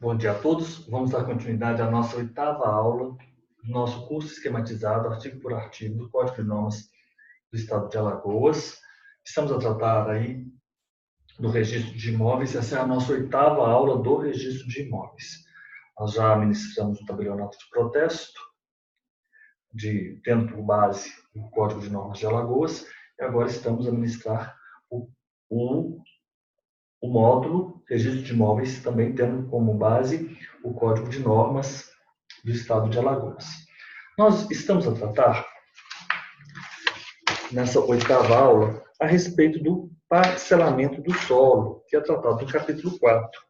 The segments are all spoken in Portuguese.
Bom dia a todos. Vamos dar continuidade à nossa 8ª aula do nosso curso esquematizado, artigo por artigo, do Código de Normas do Estado de Alagoas. Estamos a tratar aí do registro de imóveis. Essa é a nossa 8ª aula do registro de imóveis. Nós já ministramos o tabelionato de protesto, tendo por base o Código de Normas de Alagoas, e agora estamos a ministrar o módulo registro de imóveis, também tendo como base o Código de Normas do Estado de Alagoas. Nós estamos a tratar, nessa 8ª aula, a respeito do parcelamento do solo, que é tratado no capítulo 4.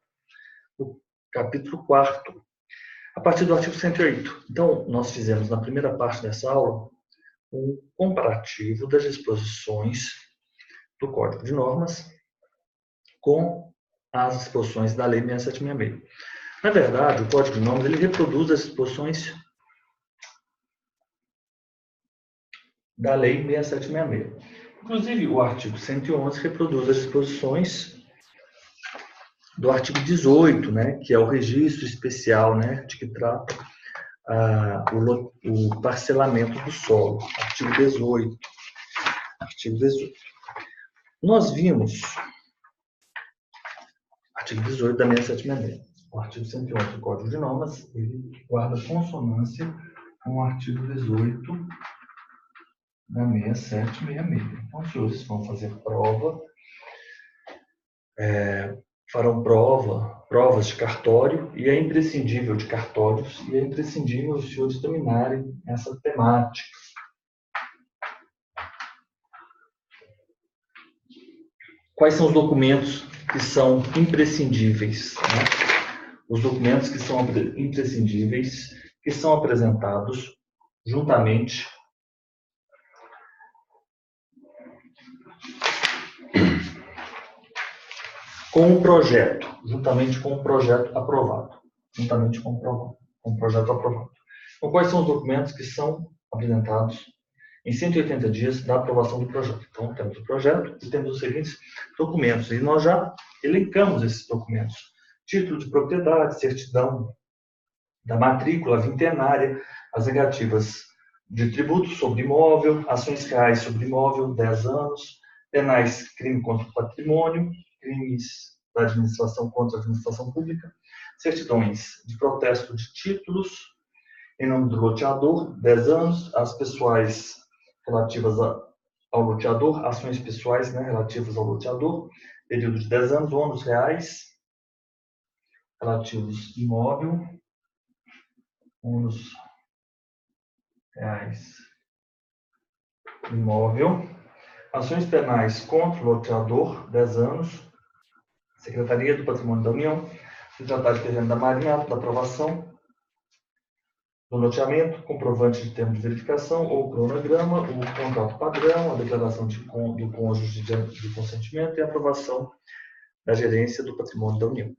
No capítulo 4, a partir do artigo 108. Então, nós fizemos na primeira parte dessa aula um comparativo das disposições do Código de Normas com as disposições da Lei 6766. Na verdade, o Código de Normas ele reproduz as disposições da Lei 6766. Inclusive, o artigo 111 reproduz as disposições do artigo 18, que é o registro especial, de que trata o parcelamento do solo. Artigo 18. Nós vimos artigo 18 da 6766. O artigo 111 do Código de Normas, ele guarda consonância com o artigo 18 da 6766. Então, os senhores vão fazer prova, farão provas de cartório, e é imprescindível de cartórios, e é imprescindível os senhores dominarem essa temática. Quais são os documentos que são imprescindíveis? Os documentos que são imprescindíveis, que são apresentados juntamente com o projeto, juntamente com o projeto aprovado. Então, quais são os documentos que são apresentados em 180 dias da aprovação do projeto? Então, temos o projeto e temos os seguintes documentos. E nós já elencamos esses documentos. Título de propriedade, certidão da matrícula vintenária, as negativas de tributos sobre imóvel, ações reais sobre imóvel, 10 anos, penais, crime contra o patrimônio, crimes da administração contra a administração pública, certidões de protesto de títulos em nome do loteador, 10 anos, as pessoais relativas ao loteador, ações pessoais relativas ao loteador, período de 10 anos, ônus reais relativos imóvel, ônus reais imóvel, ações penais contra o loteador, 10 anos, Secretaria do Patrimônio da União, Secretaria de Terreno da Marinha, ato da aprovação do loteamento, comprovante de termo de verificação ou cronograma, o contrato padrão, a declaração do cônjuge de consentimento e a aprovação da gerência do patrimônio da União.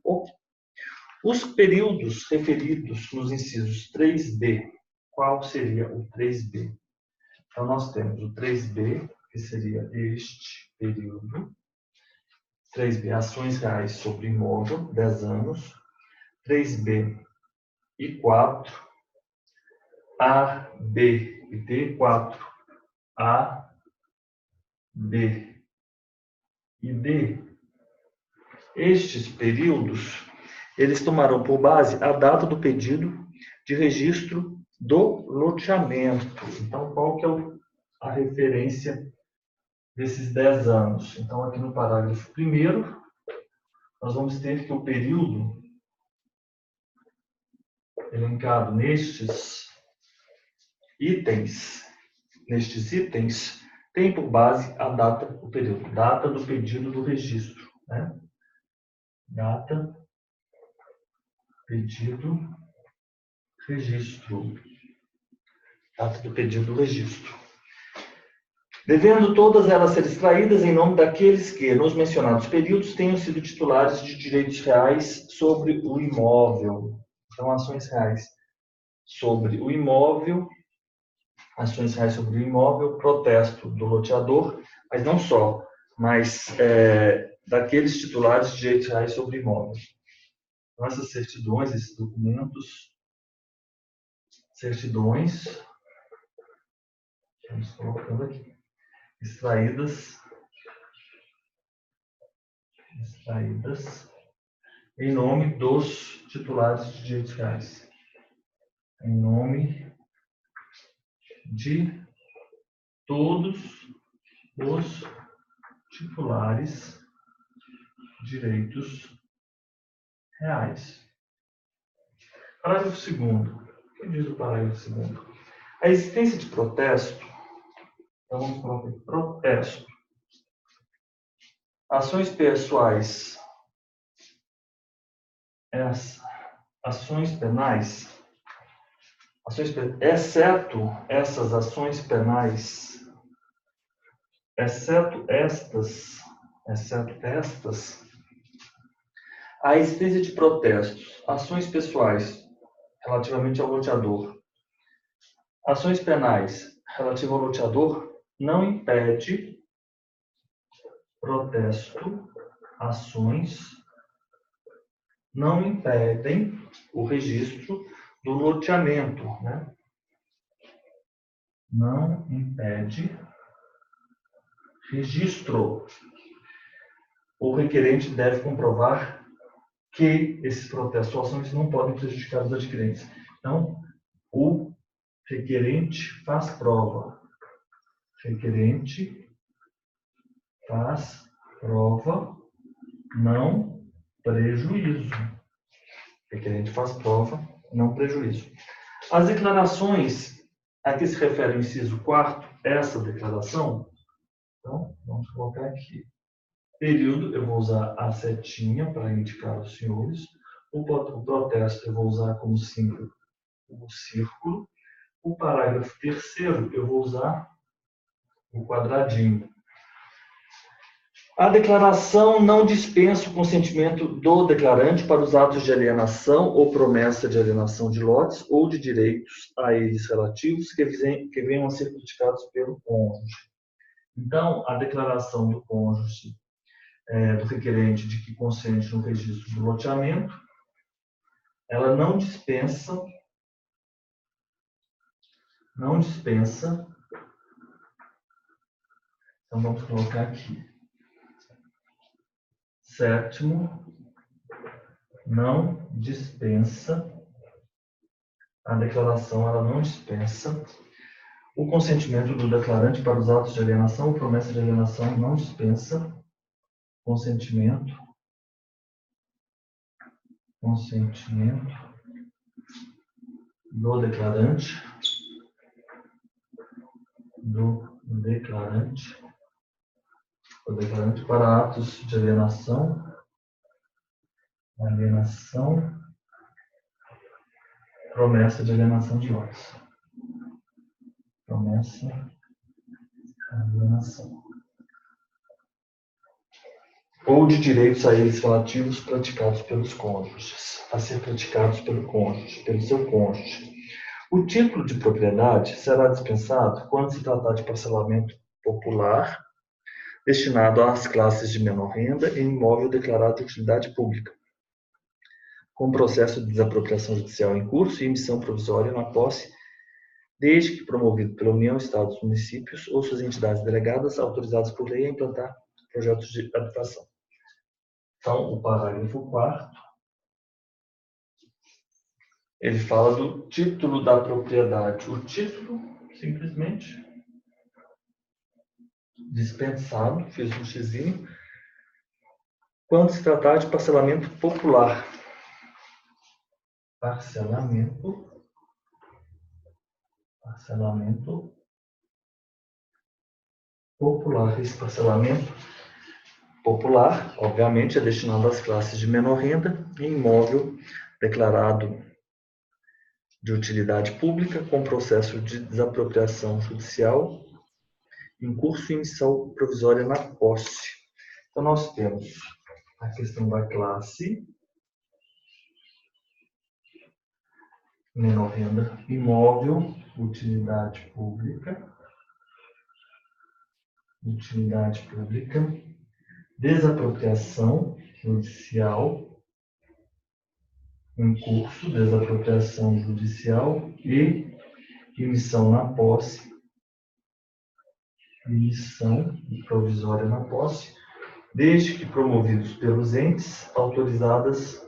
Os períodos referidos nos incisos 3b, qual seria o 3b? Então, nós temos o 3b, que seria este período. 3b, ações reais sobre imóvel, 10 anos. 3b e 4, A, B e D, 4, A, B e D. Estes períodos, eles tomarão por base a data do pedido de registro do loteamento. Então, qual que é a referência desses 10 anos? Então, aqui no parágrafo 1º, nós vamos ter que o período elencado nestes itens, tem por base a data do período, data do pedido do registro. Data, pedido, registro. Data do pedido do registro. Devendo todas elas ser extraídas em nome daqueles que, nos mencionados períodos, tenham sido titulares de direitos reais sobre o imóvel. Então, ações reais sobre o imóvel, protesto do loteador, mas não só, mas daqueles titulares de direitos reais sobre imóvel. Então, essas certidões, esses documentos, certidões, vamos colocando aqui, extraídas em nome dos titulares de direitos reais. Em nome de todos os titulares de direitos reais. Parágrafo 2º. O que diz o parágrafo 2º? A existência de protesto, então vamos colocar aqui, protesto. Ações pessoais, ações penais, exceto essas ações penais, exceto estas, a existência de protestos, ações pessoais relativamente ao loteador, ações penais relativas ao loteador, não impede protesto, ações não impedem o registro do loteamento, né? Não impede registro. O requerente deve comprovar que esses protestos ou ações não podem prejudicar os adquirentes. Então, o requerente faz prova. Requerente faz prova, não prejuízo. Requerente faz prova, não prejuízo. As declarações a que se refere o inciso 4º, essa declaração, então, vamos colocar aqui. Período, eu vou usar a setinha para indicar aos senhores. O protesto, eu vou usar como símbolo o círculo. O parágrafo 3º, eu vou usar o quadradinho. A declaração não dispensa o consentimento do declarante para os atos de alienação ou promessa de alienação de lotes ou de direitos a eles relativos que venham a ser criticados pelo cônjuge. Então, a declaração do cônjuge, do requerente de que consente no registro do loteamento, ela não dispensa, então vamos colocar aqui. 7º, não dispensa, a declaração ela não dispensa o consentimento do declarante para os atos de alienação ou promessa de alienação, não dispensa consentimento do declarante para atos de alienação, promessa de alienação de lotes. Promessa de alienação. Ou de direitos a eles relativos praticados pelos cônjuges, a ser praticados pelo seu cônjuge. O título de propriedade será dispensado quando se tratar de parcelamento popular destinado às classes de menor renda em imóvel declarado de utilidade pública, com processo de desapropriação judicial em curso e emissão provisória na posse, desde que promovido pela União, Estados, municípios ou suas entidades delegadas autorizadas por lei a implantar projetos de habitação. Então, o parágrafo 4º, ele fala do título da propriedade. O título, simplesmente, dispensado, fiz um xizinho, quando se tratar de parcelamento popular. Parcelamento popular. Esse parcelamento popular, obviamente, é destinado às classes de menor renda em imóvel declarado de utilidade pública com processo de desapropriação judicial em curso e emissão provisória na posse. Então, nós temos a questão da classe menor renda, imóvel, utilidade pública, desapropriação judicial em curso, desapropriação judicial e emissão na posse, emissão provisória na posse, desde que promovidos pelos entes autorizadas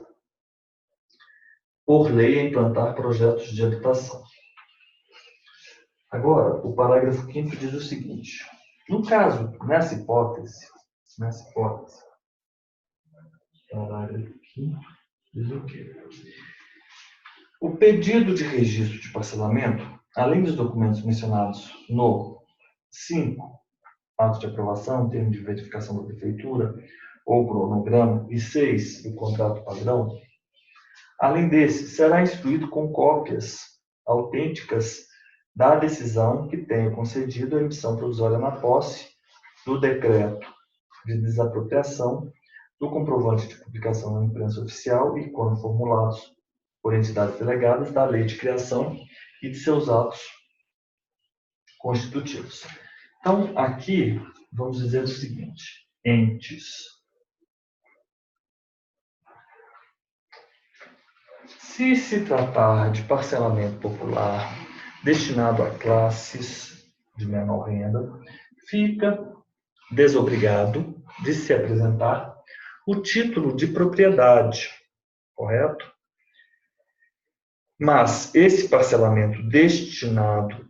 por lei a implantar projetos de habitação. Agora, o parágrafo 5º diz o seguinte: no caso, nessa hipótese, parágrafo 5º diz o quê? O pedido de registro de parcelamento, além dos documentos mencionados no 5, ato de aprovação, termo de verificação da prefeitura ou cronograma, e 6, o contrato padrão, além desse, será instruído com cópias autênticas da decisão que tenha concedido a emissão provisória na posse, do decreto de desapropriação, do comprovante de publicação na imprensa oficial e, quando formulados por entidades delegadas, da lei de criação e de seus atos constitutivos. Então, aqui, vamos dizer o seguinte: entes. Se se tratar de parcelamento popular destinado a classes de menor renda, fica desobrigado de se apresentar o título de propriedade, correto? Mas esse parcelamento destinado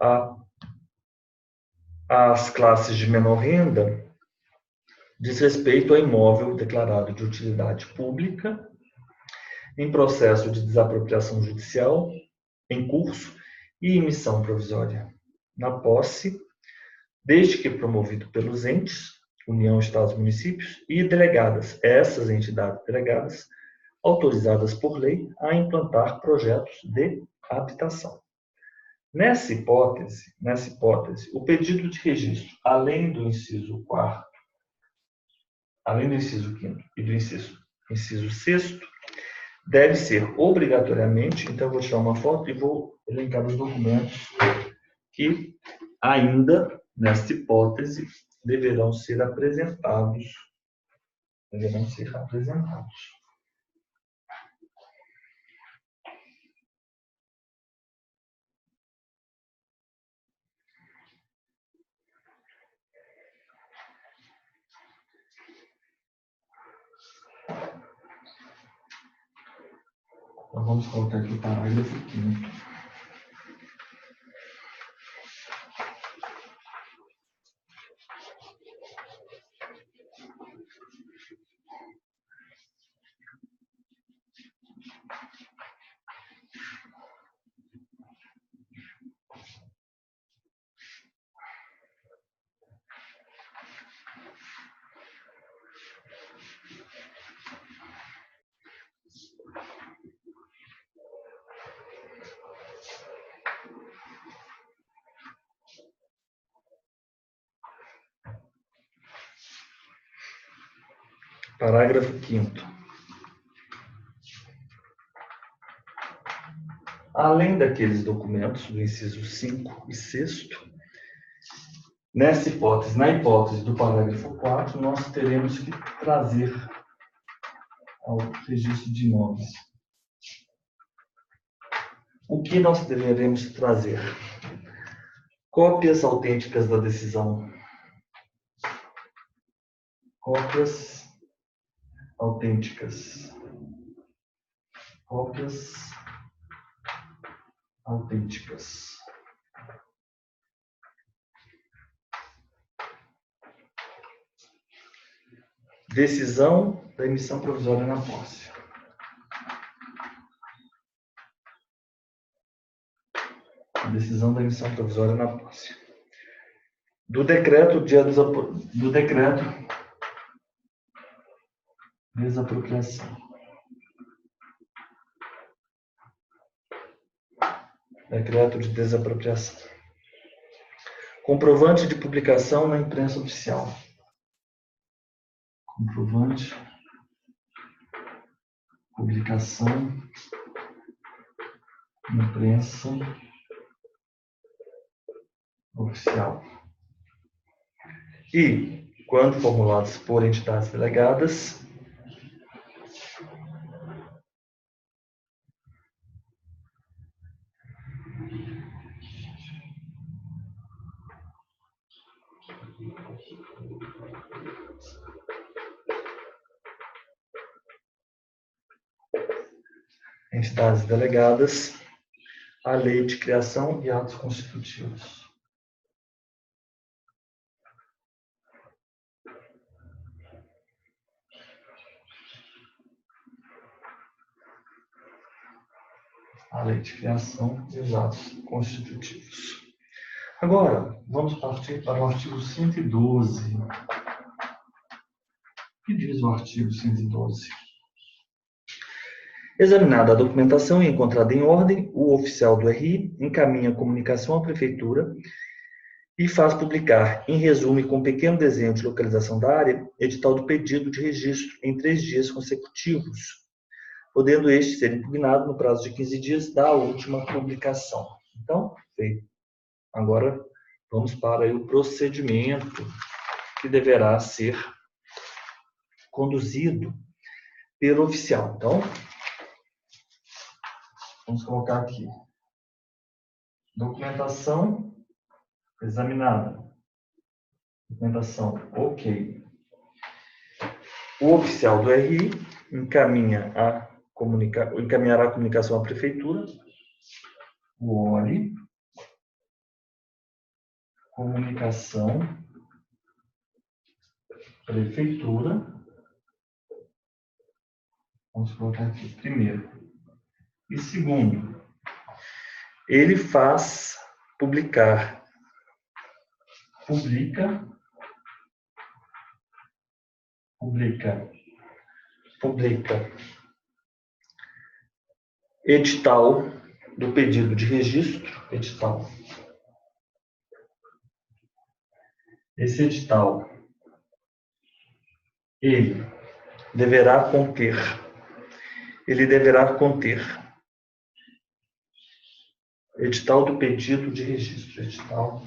às classes de menor renda diz respeito a imóvel declarado de utilidade pública, em processo de desapropriação judicial, em curso, e emissão provisória na posse, desde que promovido pelos entes, União, Estados, Municípios, e delegadas, essas entidades delegadas, autorizadas por lei a implantar projetos de habitação. Nessa hipótese, o pedido de registro, além do inciso 4º, além do inciso 5º e do inciso 6º, deve ser obrigatoriamente, então eu vou tirar uma foto e vou elencar os documentos que ainda, nesta hipótese, deverão ser apresentados. Então, vamos colocar aqui o parágrafo 5º. Parágrafo 5º. Além daqueles documentos do inciso 5 e 6º, na hipótese do parágrafo 4º, nós teremos que trazer ao registro de imóveis. O que nós deveremos trazer? Cópias autênticas da decisão. Cópias autênticas. Decisão da emissão provisória na posse. Decisão da emissão provisória na posse. Do decreto de desapropriação. Decreto de desapropriação. Comprovante de publicação na imprensa oficial. Comprovante. Publicação na imprensa oficial. E, quando formulados por entidades delegadas, Entidades delegadas à lei de criação e atos constitutivos. A lei de criação e os atos constitutivos. Agora, vamos partir para o artigo 112. O que diz o artigo 112? Examinada a documentação e encontrada em ordem, o oficial do RI encaminha a comunicação à Prefeitura e faz publicar, em resumo e com pequeno desenho de localização da área, edital do pedido de registro em 3 dias consecutivos, podendo este ser impugnado no prazo de 15 dias da última publicação. Então, feito. Agora, vamos para o procedimento que deverá ser conduzido pelo oficial. Então, vamos colocar aqui. Documentação examinada. Documentação ok. O oficial do RI encaminhará a comunicação à Prefeitura. O ORI. Comunicação. Prefeitura. Vamos colocar aqui primeiro. E segundo, ele faz publicar. Publica edital do pedido de registro, edital. Esse edital, ele deverá conter edital do pedido de registro, edital,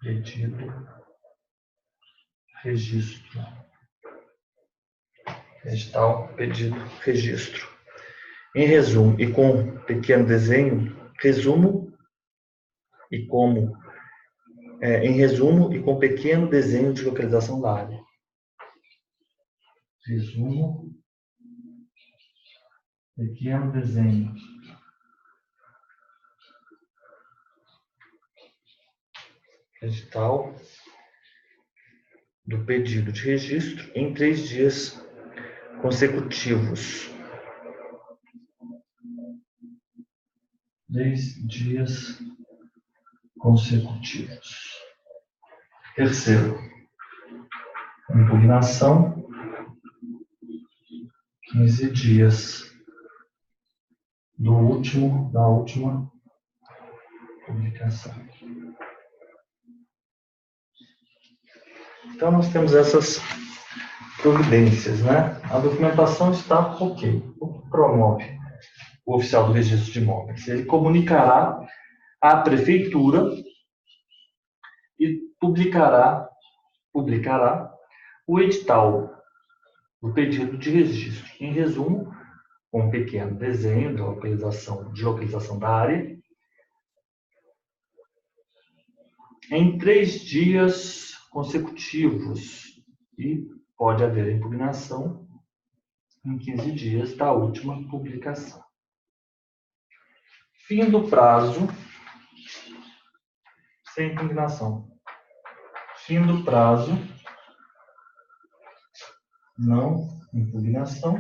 pedido, registro, edital, pedido, registro. Em resumo e com pequeno desenho, em resumo e com pequeno desenho de localização da área. Resumo, pequeno desenho. Edital do pedido de registro em 3 dias consecutivos. 3 dias consecutivos. Terceiro, impugnação, 15 dias da última publicação. Então, nós temos essas providências, né? A documentação está ok. O que promove o oficial do registro de imóveis? Ele comunicará à Prefeitura e publicará o edital do pedido de registro. Em resumo, com um pequeno desenho de localização da área, em 3 dias consecutivos, e pode haver impugnação em 15 dias da última publicação. Fim do prazo, sem impugnação. Fim do prazo, não impugnação.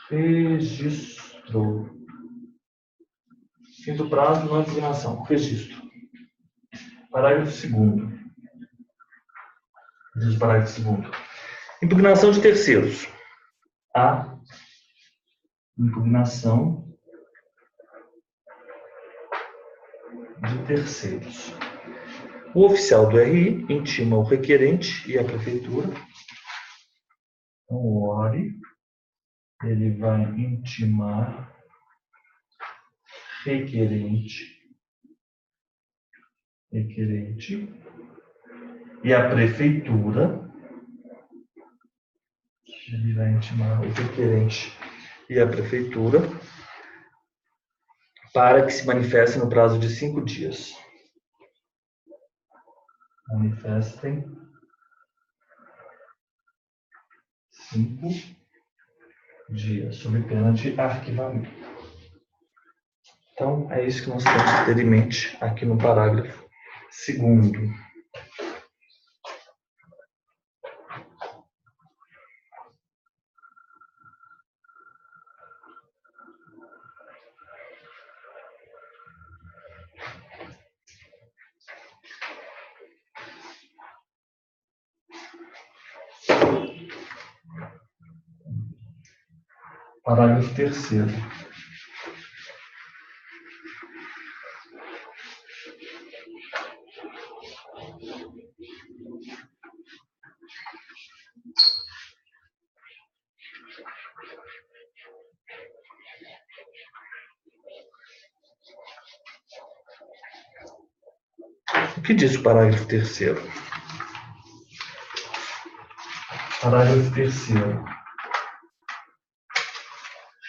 Registro. Fim do prazo, não impugnação. Registro. Parágrafo 2º. Diz o parágrafo 2º. Impugnação de terceiros. A impugnação de terceiros. O oficial do RI intima o requerente e a Prefeitura. Então, o ORI, ele vai intimar requerente e a Prefeitura, ele vai intimar o requerente e a Prefeitura para que se manifestem no prazo de 5 dias. Manifestem 5 dias, sob pena de arquivamento. Então, é isso que nós temos que ter em mente aqui no parágrafo 2º. Parágrafo 3º. O que diz o parágrafo 3º? Parágrafo 3º.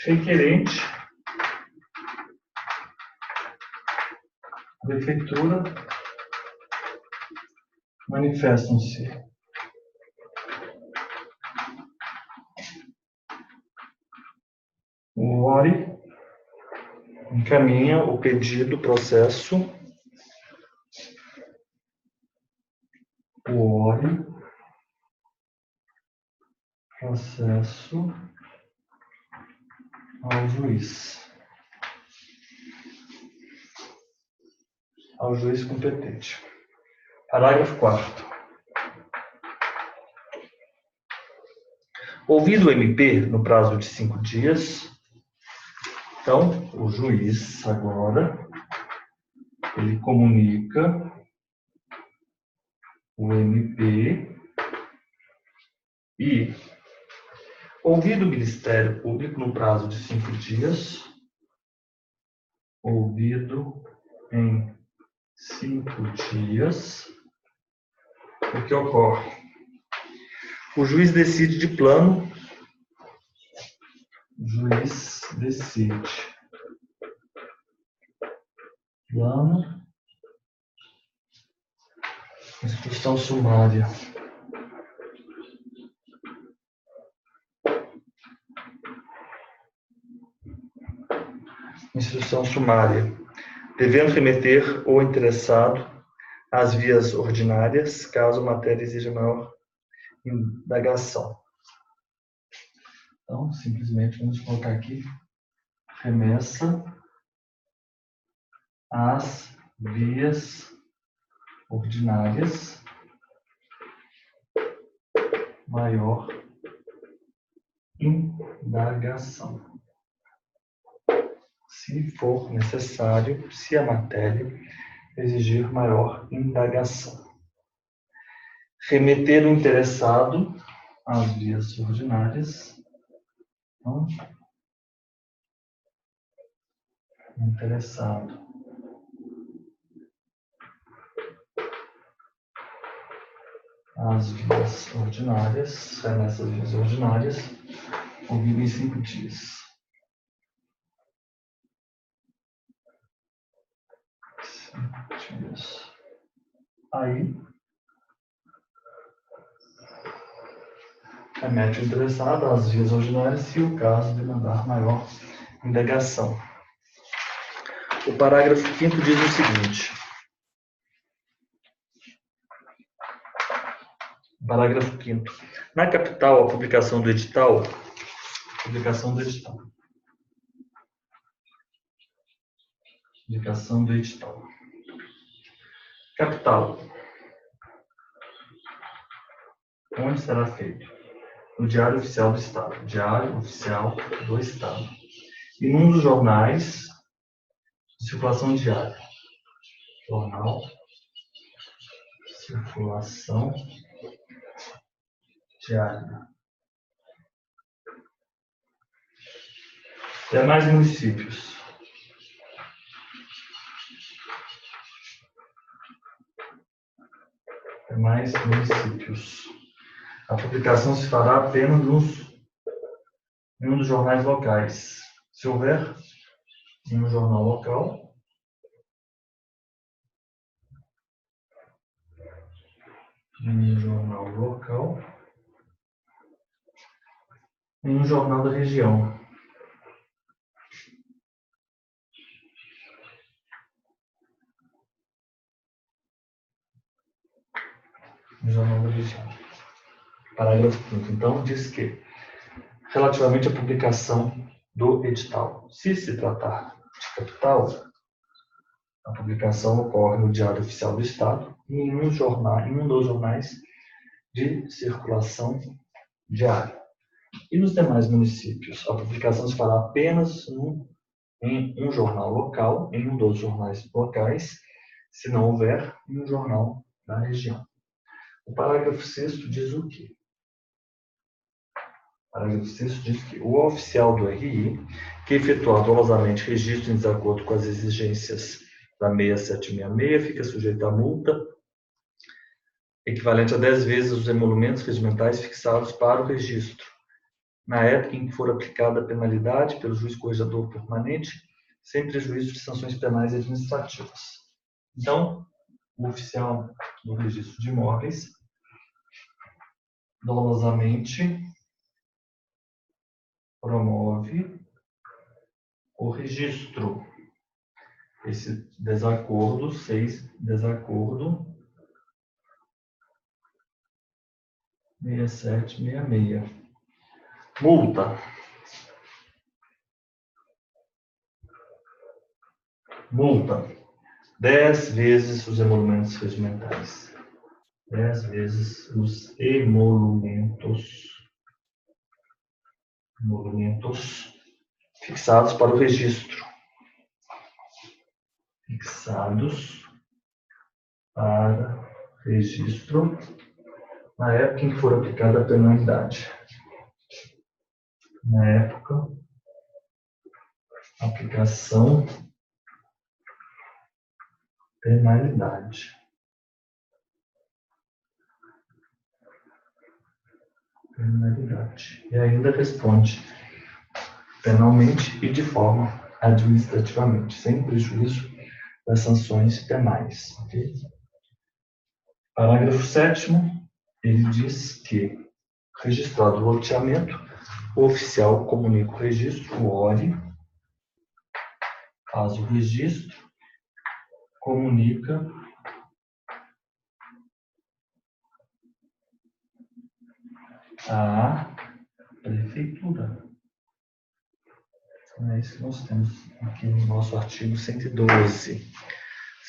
Requerente, prefeitura, manifestam-se o ORI, encaminha o pedido, processo, o ORI, processo ao juiz competente. Parágrafo 4º. Ouvido o MP no prazo de 5 dias, então, o juiz agora, ele comunica o MP e, ouvido o Ministério Público no prazo de 5 dias, ouvido em 5 dias, o que ocorre? O juiz decide de plano, plano, instrução sumária. Instrução sumária, devendo remeter o interessado às vias ordinárias, caso a matéria exija maior indagação. Então, simplesmente vamos colocar aqui, remessa às vias ordinárias, maior indagação. Se for necessário, se a matéria exigir maior indagação. Remeter o interessado às vias ordinárias. Então, interessado às vias ordinárias, remessa às vias ordinárias, ouvido em 5 dias. 5 dias. Aí, remete o interessado às vias ordinárias se o caso demandar maior indagação. O parágrafo 5º diz o seguinte. Parágrafo 5º. Na capital, a publicação do edital. Indicação do edital. Capital. Onde será feito? No Diário Oficial do Estado. Diário Oficial do Estado. E num dos jornais de circulação diária. Jornal. Circulação diária. Demais municípios. Demais municípios. A publicação se fará apenas em um dos jornais locais. Se houver em um jornal local, em um jornal local, em um jornal da região. No jornal da região. Parágrafo 5º. Então, diz que, relativamente à publicação do edital, se se tratar de capital, a publicação ocorre no Diário Oficial do Estado e em um dos jornais de circulação diária. E nos demais municípios, a publicação se fará apenas em um jornal local, em um dos jornais locais, se não houver, em um jornal da região. O parágrafo 6º diz o quê? O parágrafo 6º diz que o oficial do RI, que efetuar dolosamente registro em desacordo com as exigências da 6766, fica sujeito a multa equivalente a 10 vezes os emolumentos regimentais fixados para o registro, na época em que for aplicada a penalidade pelo juiz corregedor permanente, sem prejuízo de sanções penais e administrativas. Então, o oficial do registro de imóveis dolosamente promove o registro. Esse desacordo, 6, desacordo 6766. Multa. Multa. 10 vezes os emolumentos regimentais. 10 vezes os emolumentos fixados para o registro. Fixados para registro na época em que for aplicada a penalidade. Na época, aplicação, penalidade. Penalidade. E ainda responde penalmente e de forma administrativamente, sem prejuízo das sanções penais. Okay? Parágrafo 7º, ele diz que, registrado o loteamento, o oficial comunica o registro, o ORI, faz o registro, comunica à prefeitura. Então, é isso que nós temos aqui no nosso artigo 112.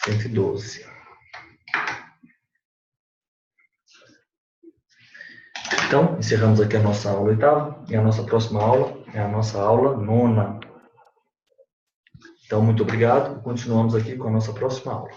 112. Então, encerramos aqui a nossa aula 8ª, e a nossa próxima aula é a nossa aula 9ª. Então, muito obrigado, continuamos aqui com a nossa próxima aula.